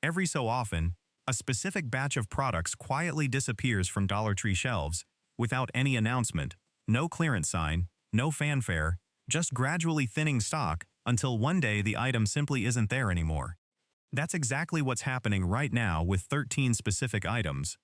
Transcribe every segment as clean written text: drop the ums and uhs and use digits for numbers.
Every so often, a specific batch of products quietly disappears from Dollar Tree shelves, without any announcement, no clearance sign, no fanfare, just gradually thinning stock until one day the item simply isn't there anymore. That's exactly what's happening right now with 13 specific items.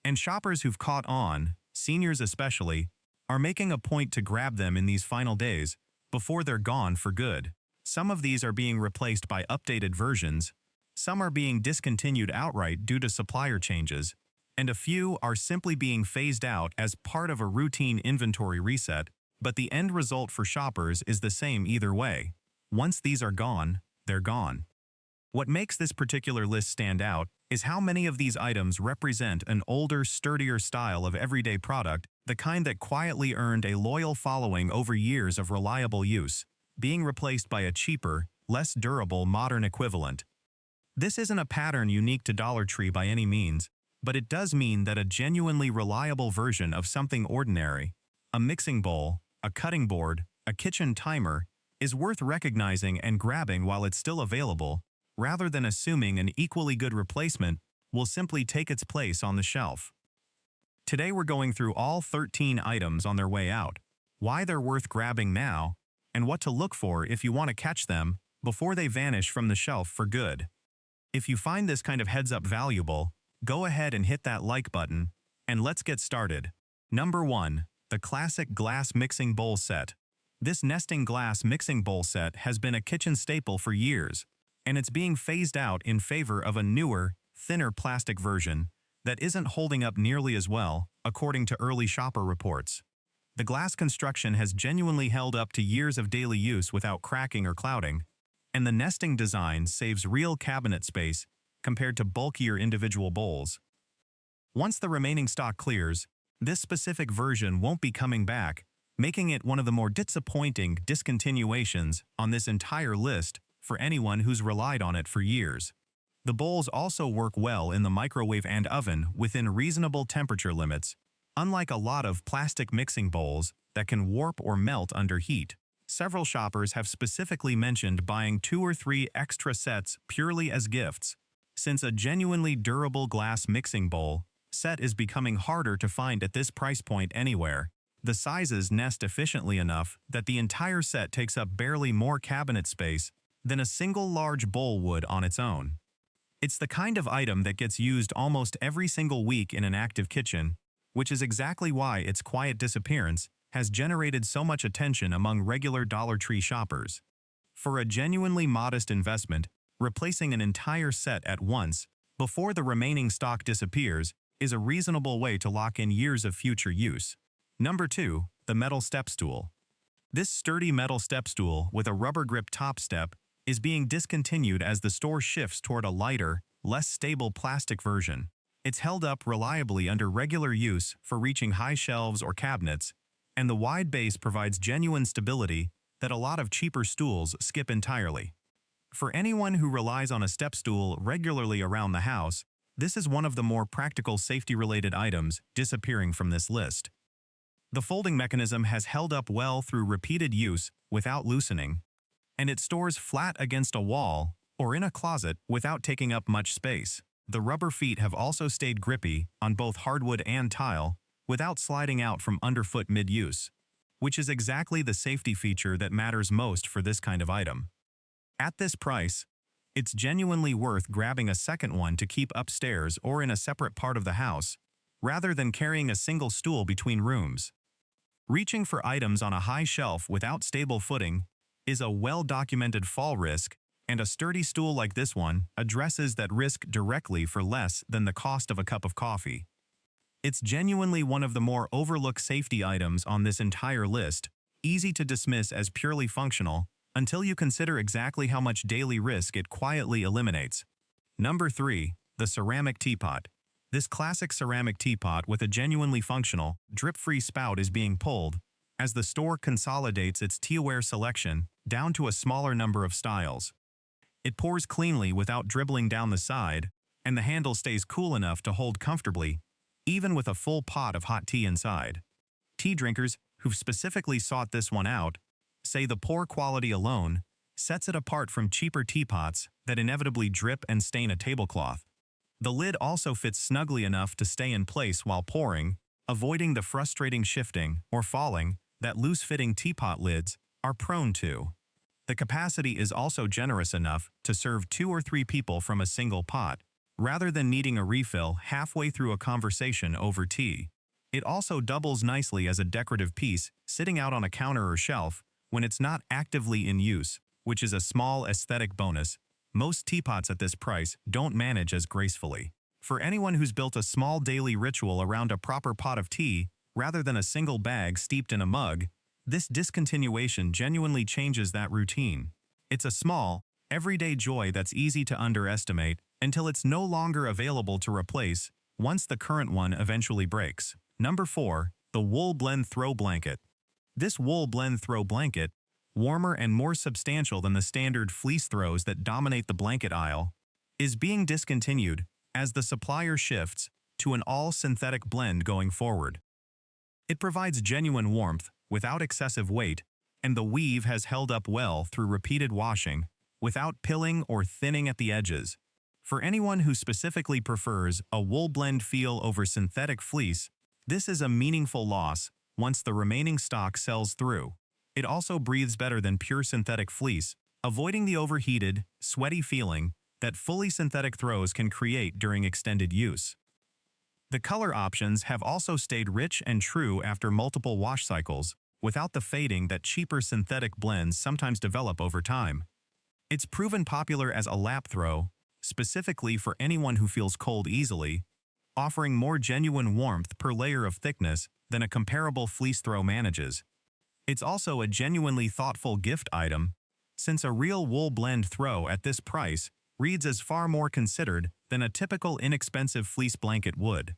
And shoppers who've caught on, seniors especially, are making a point to grab them in these final days before they're gone for good. Some of these are being replaced by updated versions, some are being discontinued outright due to supplier changes, and a few are simply being phased out as part of a routine inventory reset, but the end result for shoppers is the same either way. Once these are gone, they're gone. What makes this particular list stand out is how many of these items represent an older, sturdier style of everyday product, the kind that quietly earned a loyal following over years of reliable use, being replaced by a cheaper, less durable modern equivalent. This isn't a pattern unique to Dollar Tree by any means, but it does mean that a genuinely reliable version of something ordinary, a mixing bowl, a cutting board, a kitchen timer, is worth recognizing and grabbing while it's still available, rather than assuming an equally good replacement will simply take its place on the shelf. Today we're going through all 13 items on their way out, why they're worth grabbing now, and what to look for if you want to catch them before they vanish from the shelf for good. If you find this kind of heads-up valuable, go ahead and hit that like button, and let's get started. Number 1. The classic glass mixing bowl set. This nesting glass mixing bowl set has been a kitchen staple for years, and it's being phased out in favor of a newer, thinner plastic version that isn't holding up nearly as well, according to early shopper reports. The glass construction has genuinely held up to years of daily use without cracking or clouding, and the nesting design saves real cabinet space compared to bulkier individual bowls. Once the remaining stock clears, this specific version won't be coming back, making it one of the more disappointing discontinuations on this entire list for anyone who's relied on it for years. The bowls also work well in the microwave and oven within reasonable temperature limits, unlike a lot of plastic mixing bowls that can warp or melt under heat. Several shoppers have specifically mentioned buying 2 or 3 extra sets purely as gifts, since a genuinely durable glass mixing bowl set is becoming harder to find at this price point anywhere. The sizes nest efficiently enough that the entire set takes up barely more cabinet space than a single large bowl would on its own. It's the kind of item that gets used almost every single week in an active kitchen, which is exactly why its quiet disappearance has generated so much attention among regular Dollar Tree shoppers. For a genuinely modest investment, replacing an entire set at once before the remaining stock disappears is a reasonable way to lock in years of future use. Number 2. The metal step stool. This sturdy metal step stool with a rubber grip top step is being discontinued as the store shifts toward a lighter, less stable plastic version. It's held up reliably under regular use for reaching high shelves or cabinets, and the wide base provides genuine stability that a lot of cheaper stools skip entirely. For anyone who relies on a step stool regularly around the house, this is one of the more practical safety-related items disappearing from this list. The folding mechanism has held up well through repeated use without loosening, and it stores flat against a wall or in a closet without taking up much space. The rubber feet have also stayed grippy on both hardwood and tile without sliding out from underfoot mid-use, which is exactly the safety feature that matters most for this kind of item. At this price, it's genuinely worth grabbing a second one to keep upstairs or in a separate part of the house, rather than carrying a single stool between rooms. Reaching for items on a high shelf without stable footing is a well-documented fall risk, and a sturdy stool like this one addresses that risk directly for less than the cost of a cup of coffee. It's genuinely one of the more overlooked safety items on this entire list, easy to dismiss as purely functional until you consider exactly how much daily risk it quietly eliminates. Number 3. The ceramic teapot. This classic ceramic teapot with a genuinely functional, drip-free spout is being pulled as the store consolidates its teaware selection down to a smaller number of styles. It pours cleanly without dribbling down the side, and the handle stays cool enough to hold comfortably, even with a full pot of hot tea inside. Tea drinkers who've specifically sought this one out say the pour quality alone sets it apart from cheaper teapots that inevitably drip and stain a tablecloth. The lid also fits snugly enough to stay in place while pouring, avoiding the frustrating shifting or falling that loose-fitting teapot lids are prone to. The capacity is also generous enough to serve 2 or 3 people from a single pot, rather than needing a refill halfway through a conversation over tea. It also doubles nicely as a decorative piece sitting out on a counter or shelf when it's not actively in use, which is a small aesthetic bonus most teapots at this price don't manage as gracefully. For anyone who's built a small daily ritual around a proper pot of tea, rather than a single bag steeped in a mug, this discontinuation genuinely changes that routine. It's a small, everyday joy that's easy to underestimate until it's no longer available to replace once the current one eventually breaks. Number 4. The Wool Blend Throw Blanket. This wool blend throw blanket, warmer and more substantial than the standard fleece throws that dominate the blanket aisle, is being discontinued as the supplier shifts to an all-synthetic blend going forward. It provides genuine warmth without excessive weight, and the weave has held up well through repeated washing without pilling or thinning at the edges. For anyone who specifically prefers a wool blend feel over synthetic fleece, this is a meaningful loss once the remaining stock sells through. It also breathes better than pure synthetic fleece, avoiding the overheated, sweaty feeling that fully synthetic throws can create during extended use. The color options have also stayed rich and true after multiple wash cycles, without the fading that cheaper synthetic blends sometimes develop over time. It's proven popular as a lap throw, specifically for anyone who feels cold easily, offering more genuine warmth per layer of thickness than a comparable fleece throw manages. It's also a genuinely thoughtful gift item, since a real wool blend throw at this price reads as far more considered than a typical inexpensive fleece blanket would.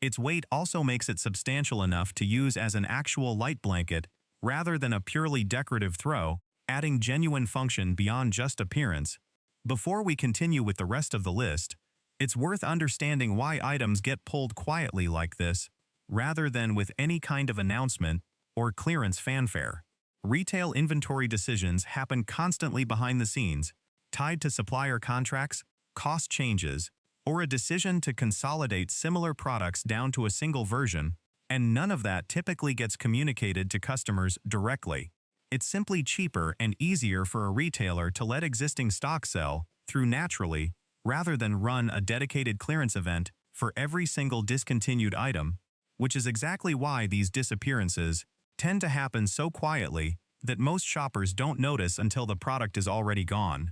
Its weight also makes it substantial enough to use as an actual light blanket rather than a purely decorative throw, adding genuine function beyond just appearance. Before we continue with the rest of the list, it's worth understanding why items get pulled quietly like this, rather than with any kind of announcement or clearance fanfare. Retail inventory decisions happen constantly behind the scenes, tied to supplier contracts, cost changes, or a decision to consolidate similar products down to a single version, and none of that typically gets communicated to customers directly. It's simply cheaper and easier for a retailer to let existing stock sell through naturally, rather than run a dedicated clearance event for every single discontinued item, which is exactly why these disappearances tend to happen so quietly that most shoppers don't notice until the product is already gone.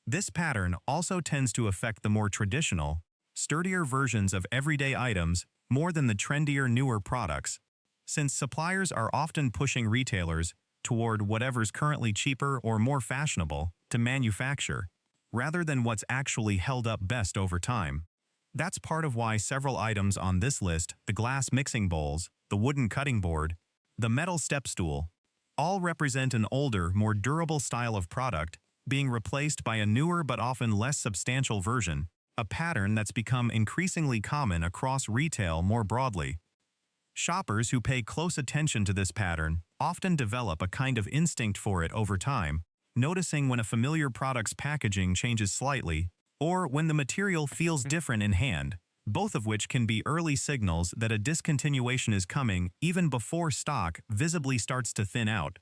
This pattern also tends to affect the more traditional, sturdier versions of everyday items more than the trendier, newer products, since suppliers are often pushing retailers toward whatever's currently cheaper or more fashionable to manufacture, rather than what's actually held up best over time. That's part of why several items on this list, the glass mixing bowls, the wooden cutting board, the metal step stool, all represent an older, more durable style of product being replaced by a newer but often less substantial version, a pattern that's become increasingly common across retail more broadly. Shoppers who pay close attention to this pattern often develop a kind of instinct for it over time, noticing when a familiar product's packaging changes slightly, or when the material feels different in hand, both of which can be early signals that a discontinuation is coming even before stock visibly starts to thin out.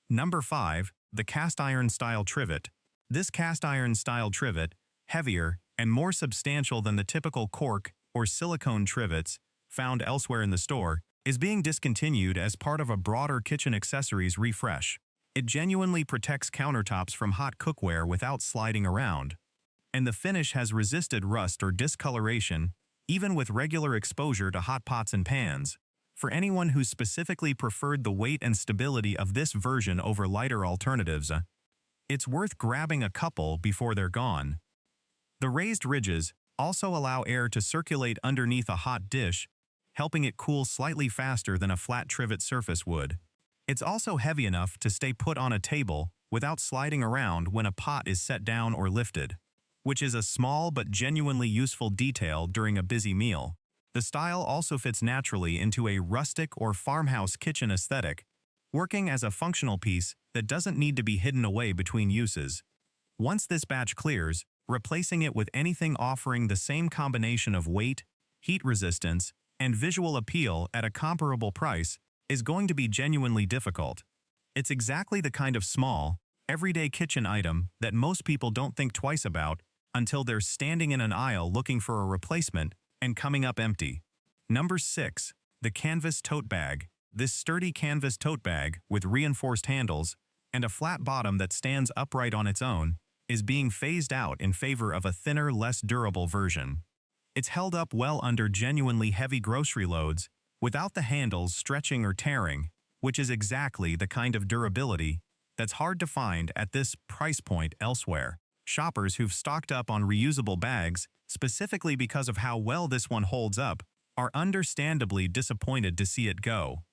Number 5. The cast iron style trivet. This cast iron style trivet, heavier and more substantial than the typical cork or silicone trivets found elsewhere in the store, is being discontinued as part of a broader kitchen accessories refresh. It genuinely protects countertops from hot cookware without sliding around, and the finish has resisted rust or discoloration even with regular exposure to hot pots and pans. For anyone who specifically preferred the weight and stability of this version over lighter alternatives, it's worth grabbing a couple before they're gone. The raised ridges also allow air to circulate underneath a hot dish, helping it cool slightly faster than a flat trivet surface would. It's also heavy enough to stay put on a table without sliding around when a pot is set down or lifted, which is a small but genuinely useful detail during a busy meal. The style also fits naturally into a rustic or farmhouse kitchen aesthetic, working as a functional piece that doesn't need to be hidden away between uses. Once this batch clears, replacing it with anything offering the same combination of weight, heat resistance, and visual appeal at a comparable price is going to be genuinely difficult. It's exactly the kind of small, everyday kitchen item that most people don't think twice about until they're standing in an aisle looking for a replacement and coming up empty. Number 6. The canvas tote bag. This sturdy canvas tote bag with reinforced handles and a flat bottom that stands upright on its own is being phased out in favor of a thinner, less durable version. It's held up well under genuinely heavy grocery loads without the handles stretching or tearing, which is exactly the kind of durability that's hard to find at this price point elsewhere. Shoppers who've stocked up on reusable bags specifically because of how well this one holds up are understandably disappointed to see it go.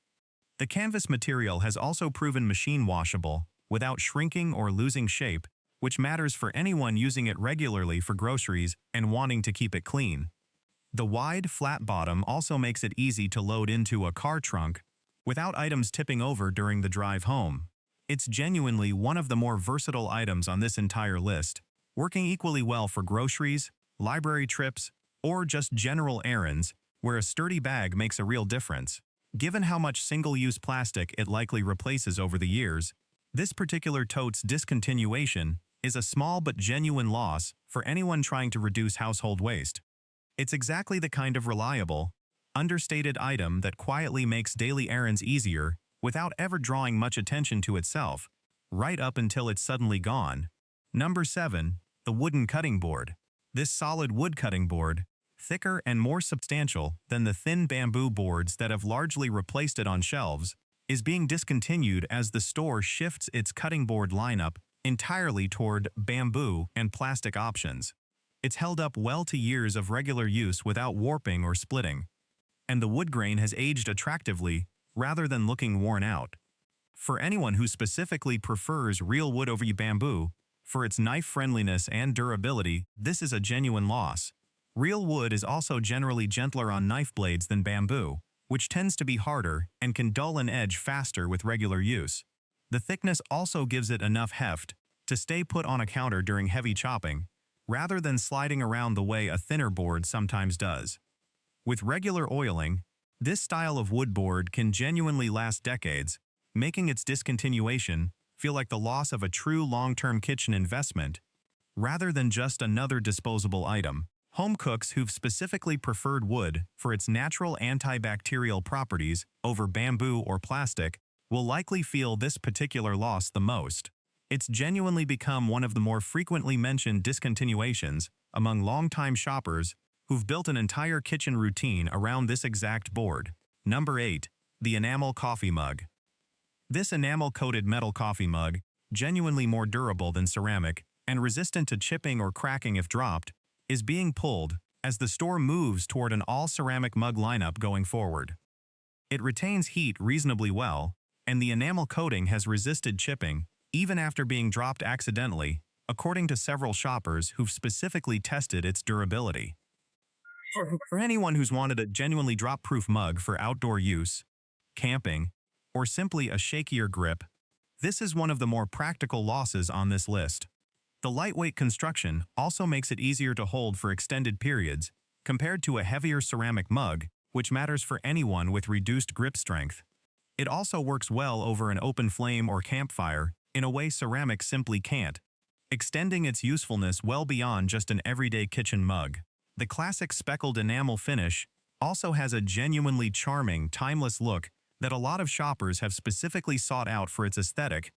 The canvas material has also proven machine washable without shrinking or losing shape, which matters for anyone using it regularly for groceries and wanting to keep it clean. The wide, flat bottom also makes it easy to load into a car trunk without items tipping over during the drive home. It's genuinely one of the more versatile items on this entire list, working equally well for groceries, library trips, or just general errands where a sturdy bag makes a real difference. Given how much single-use plastic it likely replaces over the years, this particular tote's discontinuation is a small but genuine loss for anyone trying to reduce household waste. It's exactly the kind of reliable, understated item that quietly makes daily errands easier without ever drawing much attention to itself, right up until it's suddenly gone. Number 7. The wooden cutting board. This solid wood cutting board, thicker and more substantial than the thin bamboo boards that have largely replaced it on shelves, is being discontinued as the store shifts its cutting board lineup entirely toward bamboo and plastic options. It's held up well to years of regular use without warping or splitting, and the wood grain has aged attractively rather than looking worn out. For anyone who specifically prefers real wood over bamboo, for its knife friendliness and durability, this is a genuine loss. Real wood is also generally gentler on knife blades than bamboo, which tends to be harder and can dull an edge faster with regular use. The thickness also gives it enough heft to stay put on a counter during heavy chopping, rather than sliding around the way a thinner board sometimes does. With regular oiling, this style of wood board can genuinely last decades, making its discontinuation feel like the loss of a true long-term kitchen investment, rather than just another disposable item. Home cooks who've specifically preferred wood for its natural antibacterial properties over bamboo or plastic will likely feel this particular loss the most. It's genuinely become one of the more frequently mentioned discontinuations among longtime shoppers who've built an entire kitchen routine around this exact board. Number 8. The enamel coffee mug. This enamel-coated metal coffee mug, genuinely more durable than ceramic and resistant to chipping or cracking if dropped, is being pulled as the store moves toward an all-ceramic mug lineup going forward. It retains heat reasonably well, and the enamel coating has resisted chipping even after being dropped accidentally, according to several shoppers who've specifically tested its durability. For anyone who's wanted a genuinely drop-proof mug for outdoor use, camping, or simply a shakier grip, this is one of the more practical losses on this list. The lightweight construction also makes it easier to hold for extended periods, compared to a heavier ceramic mug, which matters for anyone with reduced grip strength. It also works well over an open flame or campfire in a way ceramic simply can't, extending its usefulness well beyond just an everyday kitchen mug. The classic speckled enamel finish also has a genuinely charming, timeless look that a lot of shoppers have specifically sought out for its aesthetic,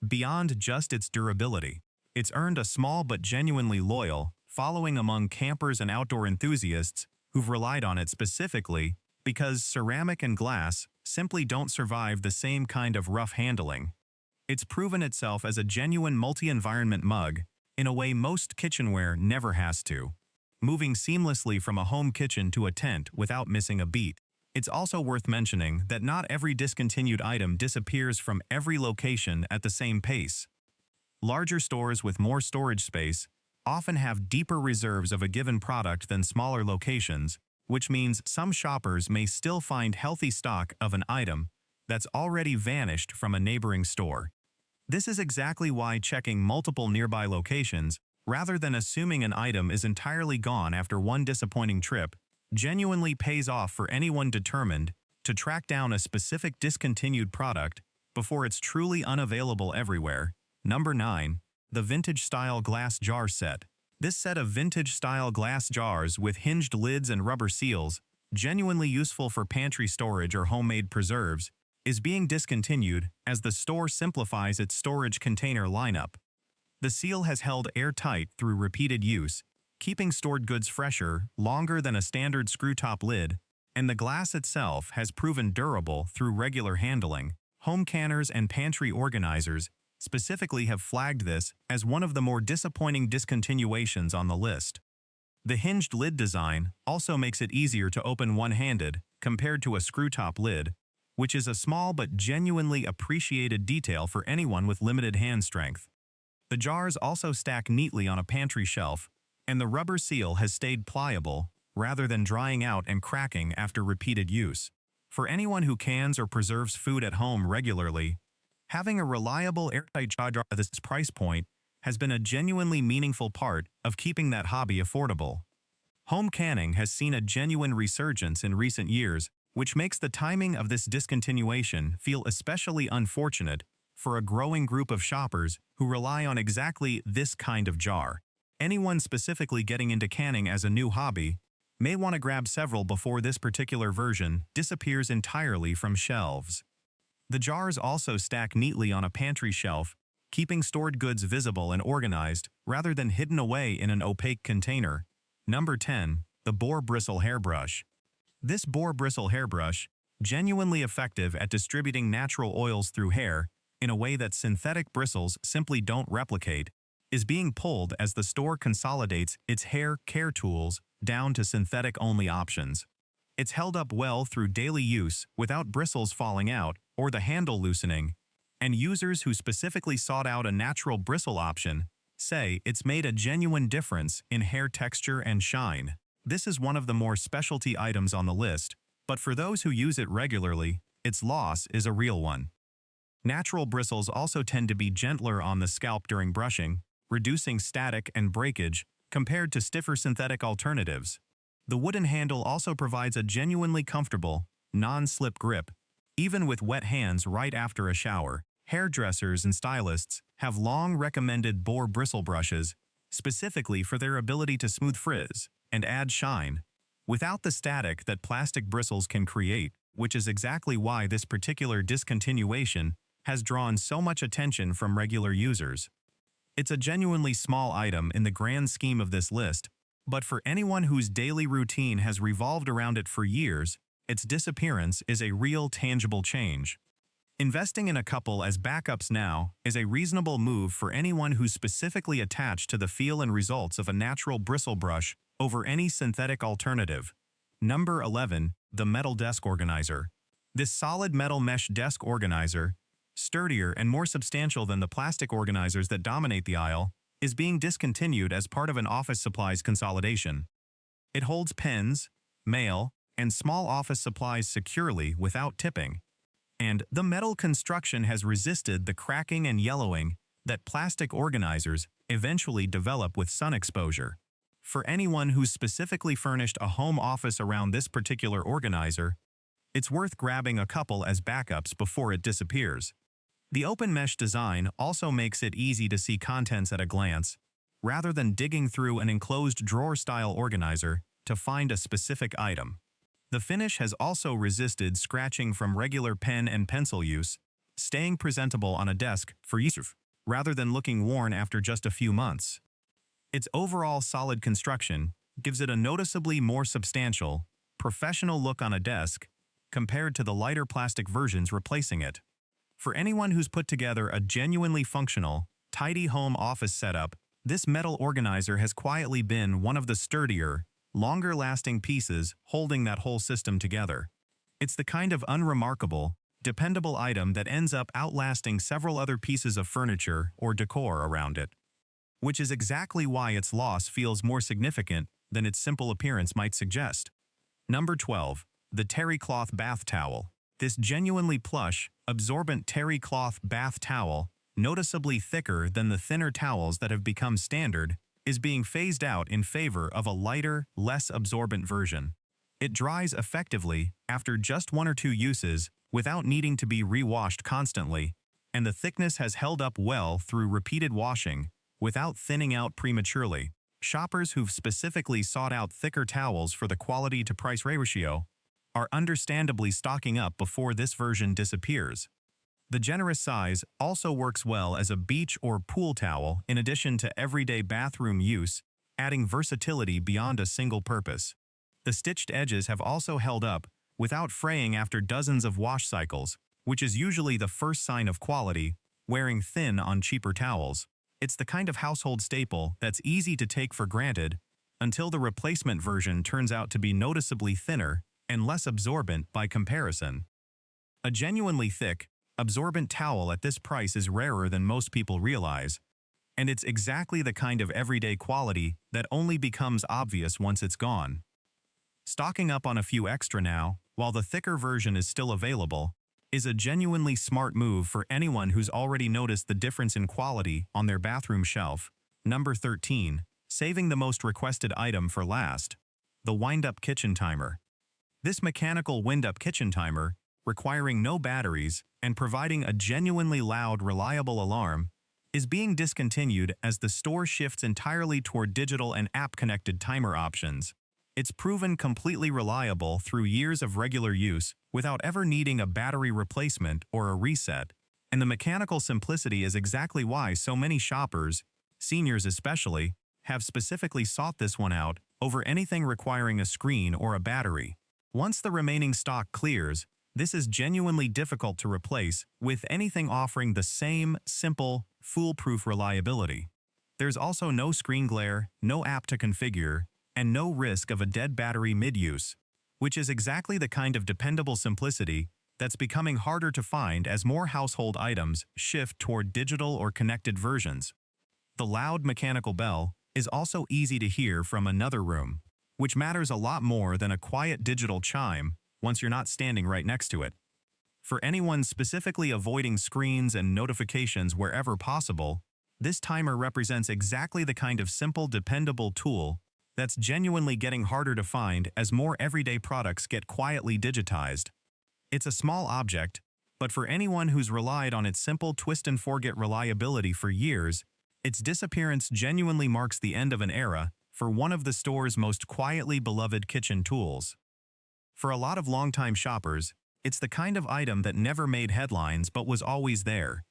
beyond just its durability. It's earned a small but genuinely loyal following among campers and outdoor enthusiasts who've relied on it specifically because ceramic and glass simply don't survive the same kind of rough handling. It's proven itself as a genuine multi-environment mug in a way most kitchenware never has to, moving seamlessly from a home kitchen to a tent without missing a beat. It's also worth mentioning that not every discontinued item disappears from every location at the same pace. Larger stores with more storage space often have deeper reserves of a given product than smaller locations, which means some shoppers may still find healthy stock of an item that's already vanished from a neighboring store. This is exactly why checking multiple nearby locations, rather than assuming an item is entirely gone after one disappointing trip, genuinely pays off for anyone determined to track down a specific discontinued product before it's truly unavailable everywhere. Number 9. The Vintage-Style Glass Jar Set. This set of vintage-style glass jars with hinged lids and rubber seals, genuinely useful for pantry storage or homemade preserves, is being discontinued as the store simplifies its storage container lineup. The seal has held airtight through repeated use, keeping stored goods fresher longer than a standard screw-top lid, and the glass itself has proven durable through regular handling. Home canners and pantry organizers specifically have flagged this as one of the more disappointing discontinuations on the list. The hinged lid design also makes it easier to open one-handed compared to a screw-top lid, which is a small but genuinely appreciated detail for anyone with limited hand strength. The jars also stack neatly on a pantry shelf, and the rubber seal has stayed pliable rather than drying out and cracking after repeated use. For anyone who cans or preserves food at home regularly, having a reliable airtight jar at this price point has been a genuinely meaningful part of keeping that hobby affordable. Home canning has seen a genuine resurgence in recent years, which makes the timing of this discontinuation feel especially unfortunate for a growing group of shoppers who rely on exactly this kind of jar. Anyone specifically getting into canning as a new hobby may want to grab several before this particular version disappears entirely from shelves. The jars also stack neatly on a pantry shelf, keeping stored goods visible and organized rather than hidden away in an opaque container. Number 10. The Boar Bristle Hairbrush. This Boar Bristle hairbrush, genuinely effective at distributing natural oils through hair in a way that synthetic bristles simply don't replicate, is being pulled as the store consolidates its hair care tools down to synthetic-only options. It's held up well through daily use without bristles falling out or the handle loosening, and users who specifically sought out a natural bristle option say it's made a genuine difference in hair texture and shine. This is one of the more specialty items on the list, but for those who use it regularly, its loss is a real one. Natural bristles also tend to be gentler on the scalp during brushing, reducing static and breakage compared to stiffer synthetic alternatives. The wooden handle also provides a genuinely comfortable, non-slip grip, even with wet hands right after a shower. Hairdressers and stylists have long recommended Boar bristle brushes specifically for their ability to smooth frizz and add shine without the static that plastic bristles can create, which is exactly why this particular discontinuation has drawn so much attention from regular users. It's a genuinely small item in the grand scheme of this list, but for anyone whose daily routine has revolved around it for years, its disappearance is a real tangible change. Investing in a couple as backups now is a reasonable move for anyone who's specifically attached to the feel and results of a natural bristle brush over any synthetic alternative. Number 11. The Metal Desk Organizer. This solid metal mesh desk organizer, sturdier and more substantial than the plastic organizers that dominate the aisle, is being discontinued as part of an office supplies consolidation. It holds pens, mail, and small office supplies securely without tipping, and the metal construction has resisted the cracking and yellowing that plastic organizers eventually develop with sun exposure. For anyone who's specifically furnished a home office around this particular organizer, it's worth grabbing a couple as backups before it disappears. The open mesh design also makes it easy to see contents at a glance, rather than digging through an enclosed drawer-style organizer to find a specific item. The finish has also resisted scratching from regular pen and pencil use, staying presentable on a desk for years, rather than looking worn after just a few months. Its overall solid construction gives it a noticeably more substantial, professional look on a desk compared to the lighter plastic versions replacing it. For anyone who's put together a genuinely functional, tidy home office setup, this metal organizer has quietly been one of the sturdier, longer-lasting pieces holding that whole system together. It's the kind of unremarkable, dependable item that ends up outlasting several other pieces of furniture or decor around it, which is exactly why its loss feels more significant than its simple appearance might suggest. Number 12. The Terry Cloth Bath Towel. This genuinely plush, absorbent terry cloth bath towel, noticeably thicker than the thinner towels that have become standard, is being phased out in favor of a lighter, less absorbent version. It dries effectively after just 1 or 2 uses without needing to be re-washed constantly, and the thickness has held up well through repeated washing without thinning out prematurely. Shoppers who've specifically sought out thicker towels for the quality-to-price ratio are understandably stocking up before this version disappears. The generous size also works well as a beach or pool towel in addition to everyday bathroom use, adding versatility beyond a single purpose. The stitched edges have also held up without fraying after dozens of wash cycles, which is usually the first sign of quality, wearing thin on cheaper towels. It's the kind of household staple that's easy to take for granted until the replacement version turns out to be noticeably thinner and less absorbent by comparison. A genuinely thick, absorbent towel at this price is rarer than most people realize, and it's exactly the kind of everyday quality that only becomes obvious once it's gone. Stocking up on a few extra now, while the thicker version is still available, is a genuinely smart move for anyone who's already noticed the difference in quality on their bathroom shelf. Number 13. Saving the most requested item for last. The Windup kitchen timer. This mechanical Windup kitchen timer, requiring no batteries and providing a genuinely loud, reliable alarm, is being discontinued as the store shifts entirely toward digital and app-connected timer options. It's proven completely reliable through years of regular use without ever needing a battery replacement or a reset, and the mechanical simplicity is exactly why so many shoppers, seniors especially, have specifically sought this one out over anything requiring a screen or a battery. Once the remaining stock clears, this is genuinely difficult to replace with anything offering the same, simple, foolproof reliability. There's also no screen glare, no app to configure, and no risk of a dead battery mid-use, which is exactly the kind of dependable simplicity that's becoming harder to find as more household items shift toward digital or connected versions. The loud mechanical bell is also easy to hear from another room, which matters a lot more than a quiet digital chime once you're not standing right next to it. For anyone specifically avoiding screens and notifications wherever possible, this timer represents exactly the kind of simple, dependable tool that's genuinely getting harder to find as more everyday products get quietly digitized. It's a small object, but for anyone who's relied on its simple twist-and-forget reliability for years, its disappearance genuinely marks the end of an era for one of the store's most quietly beloved kitchen tools. For a lot of longtime shoppers, it's the kind of item that never made headlines but was always there.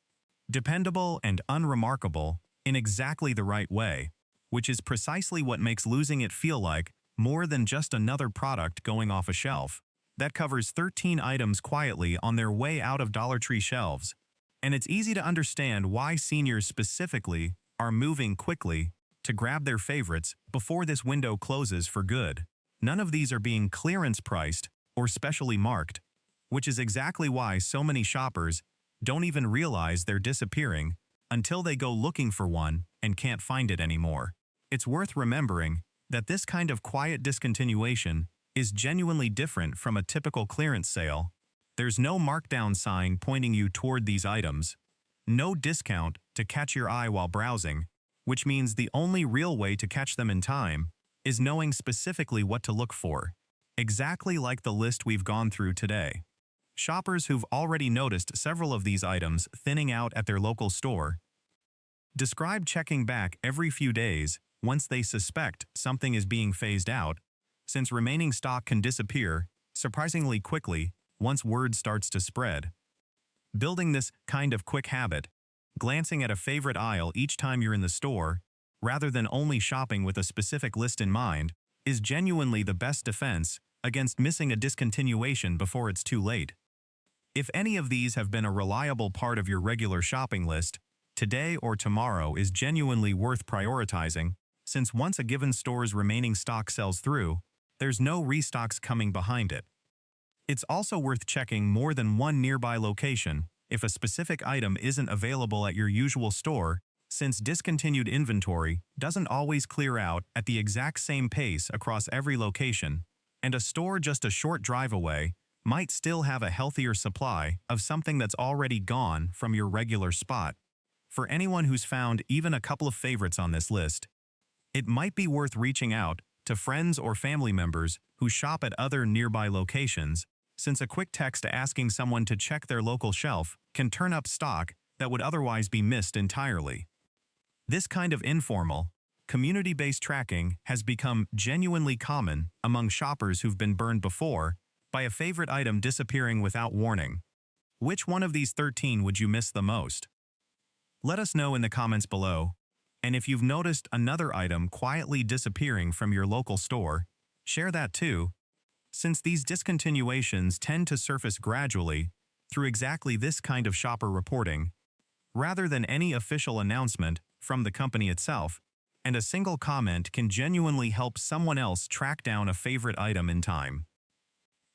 Dependable and unremarkable in exactly the right way, which is precisely what makes losing it feel like more than just another product going off a shelf. That covers 13 items quietly on their way out of Dollar Tree shelves, and it's easy to understand why seniors specifically are moving quickly to grab their favorites before this window closes for good. None of these are being clearance priced or specially marked, which is exactly why so many shoppers don't even realize they're disappearing until they go looking for one and can't find it anymore. It's worth remembering that this kind of quiet discontinuation is genuinely different from a typical clearance sale. There's no markdown sign pointing you toward these items, no discount to catch your eye while browsing, which means the only real way to catch them in time is knowing specifically what to look for, exactly like the list we've gone through today. Shoppers who've already noticed several of these items thinning out at their local store describe checking back every few days once they suspect something is being phased out, since remaining stock can disappear surprisingly quickly once word starts to spread. Building this kind of quick habit, glancing at a favorite aisle each time you're in the store, rather than only shopping with a specific list in mind, is genuinely the best defense against missing a discontinuation before it's too late. If any of these have been a reliable part of your regular shopping list, today or tomorrow is genuinely worth prioritizing, since once a given store's remaining stock sells through, there's no restocks coming behind it. It's also worth checking more than one nearby location if a specific item isn't available at your usual store, since discontinued inventory doesn't always clear out at the exact same pace across every location, and a store just a short drive away might still have a healthier supply of something that's already gone from your regular spot. For anyone who's found even a couple of favorites on this list, it might be worth reaching out to friends or family members who shop at other nearby locations, since a quick text asking someone to check their local shelf can turn up stock that would otherwise be missed entirely. This kind of informal, community-based tracking has become genuinely common among shoppers who've been burned before by a favorite item disappearing without warning. Which one of these 13 would you miss the most? Let us know in the comments below, and if you've noticed another item quietly disappearing from your local store, share that too, since these discontinuations tend to surface gradually through exactly this kind of shopper reporting, rather than any official announcement from the company itself, and a single comment can genuinely help someone else track down a favorite item in time.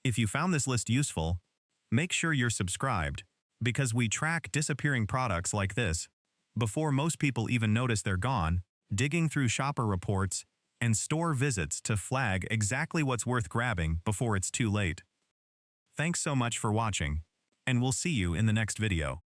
If you found this list useful, make sure you're subscribed, because we track disappearing products like this before most people even notice they're gone, digging through shopper reports and store visits to flag exactly what's worth grabbing before it's too late. Thanks so much for watching, and we'll see you in the next video.